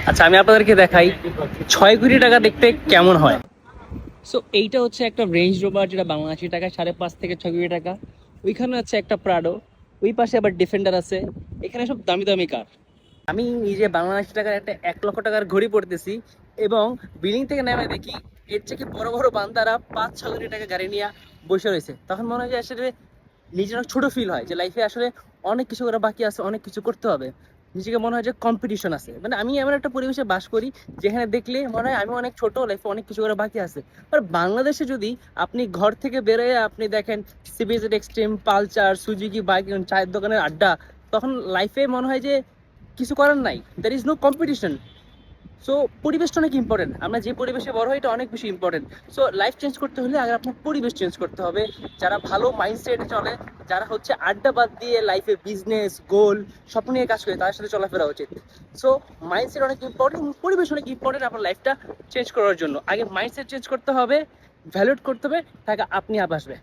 আচ্ছা, আমি আপনাদেরকে দেখাই 6 কোটি টাকা দেখতে কেমন হয়। সো এইটা হচ্ছে একটা রেঞ্জ রোভার, যেটা বাংলাদেশি টাকায় 5.5 থেকে 6 কোটি টাকা। ওইখানে আছে একটা প্রাডো, ওই পাশে আবার ডিফেন্ডার আছে। এখানে সব দামি দামি কার। আমি নিজে বাংলাদেশি টাকার একটা 1 লক্ষ টাকার ঘড়ি পড়তেছি, এবং বিল্ডিং থেকে নেমে দেখি এর থেকে বড় বড় বান্দারা 5-6 কোটি টাকা গাড়ি নিয়ে বসে রয়েছে। তখন মনে হয় যে আসলে নিজের অনেক ছোট ফিল হয়, যে লাইফে আসলে অনেক কিছু করা বাকি আছে, অনেক কিছু করতে হবে। নিজেকে মনে হয় যে কম্পিটিশন আছে, মানে আমি এমন একটা পরিবেশে বাস করি যেখানে দেখলে মনে হয় আমি অনেক ছোট, লাইফে অনেক কিছু করা বাকি আছে। আর বাংলাদেশে যদি আপনি ঘর থেকে বেরোয় আপনি দেখেন CBZ Xtreme, Pulsar, Suzuki bike, চায়ের দোকানের আড্ডা, তখন লাইফে মনে হয় যে কিছু করার নাই, there is no competition. So পরিবেশটা অনেক ইম্পর্টেন্ট, আমরা যে পরিবেশে বড় হয় এটা অনেক বেশি ইম্পর্টেন্ট। সো লাইফ চেঞ্জ করতে হলে আগে আপনার পরিবেশ চেঞ্জ করতে হবে। যারা ভালো মাইন্ডসেটে চলে, যারা হচ্ছে আড্ডা বাদ দিয়ে লাইফে বিজনেস গোল স্বপ্ন নিয়ে কাজ করে, তাদের সাথে চলাফেরা উচিত। সো মাইন্ডসেট অনেক ইম্পর্টেন্ট, পরিবেশ অনেক ইম্পর্টেন্ট আপনার লাইফটা চেঞ্জ করার জন্য। আগে মাইন্ডসেট চেঞ্জ করতে হবে, ভ্যালুয়েট করতে হবে, টাকা আপনি আপ আসবে।